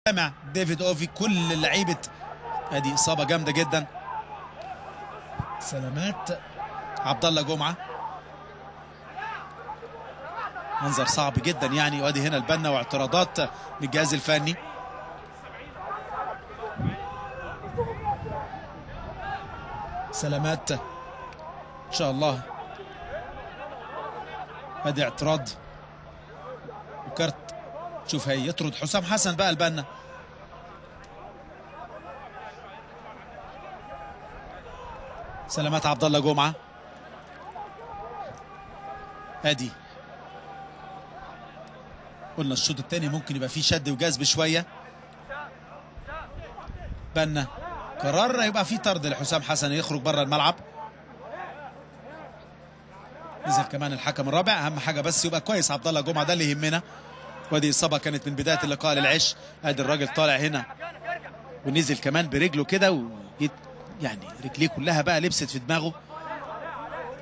سامع ديفيد اوفي كل لعيبه. ادي اصابه جامده جدا. سلامات عبد الله جمعه، منظر صعب جدا يعني. وادي هنا البنا واعتراضات من الجهاز الفني. سلامات ان شاء الله. ادي اعتراض وكارت. شوف هي يطرد حسام حسن بقى البنا. سلامات عبد الله جمعه. ادي قلنا الشوط الثاني ممكن يبقى فيه شد وجذب شويه. بنا قرر يبقى فيه طرد لحسام حسن يخرج بره الملعب. نزل كمان الحكم الرابع. اهم حاجه بس يبقى كويس عبد الله جمعه، ده اللي يهمنا. ودي اصابه كانت من بدايه اللقاء للعش. ادي الراجل طالع هنا ونزل كمان برجله كده، يعني رجليه كلها بقى لبست في دماغه.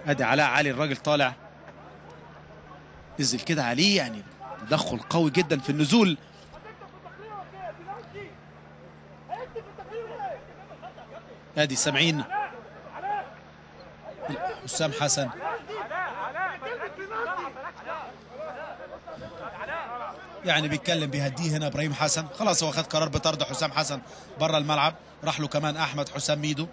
ادي علاء علي الراجل طالع نزل كده عليه، يعني تدخل قوي جدا في النزول. ادي سامعين حسام حسن. يعني بيتكلم بيهديه هنا ابراهيم حسن. خلاص هو خد قرار بطرد حسام حسن بره الملعب. راح له كمان احمد حسام ميدو،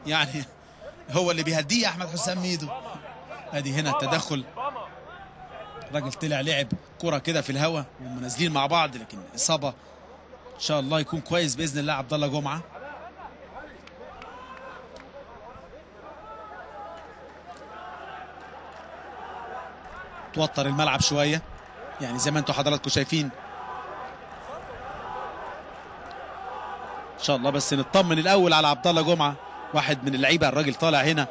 يعني هو اللي بيهديه احمد حسام ميدو. ادي هنا التدخل. الراجل طلع لعب كرة كده في الهواء وهم نازلين مع بعض، لكن اصابه ان شاء الله يكون كويس باذن الله عبد الله جمعه. توتر الملعب شويه يعني زي ما انتم حضراتكم شايفين. ان شاء الله بس نطمن الاول على عبد الله جمعه، واحد من اللعيبه. الراجل طالع هنا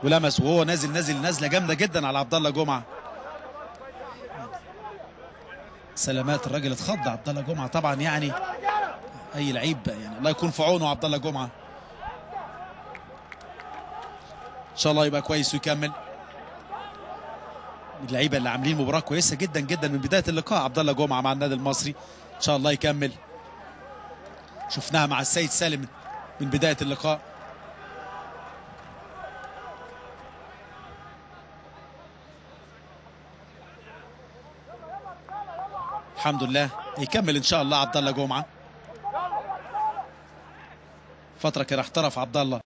ولمس وهو نازل نازله جامده جدا على عبد الله جمعه. سلامات الراجل اتخض عبد الله جمعه طبعا، يعني اي لعيب يعني الله يكون في عونه عبد الله جمعه. ان شاء الله يبقى كويس ويكمل. اللعيبه اللي عاملين مباراه كويسه جدا جدا من بدايه اللقاء. عبد الله جمعه مع النادي المصري ان شاء الله يكمل. شفناها مع السيد سالم من بدايه اللقاء. الحمد لله يكمل ان شاء الله عبد الله جمعه. فتره كده احترف عبد الله.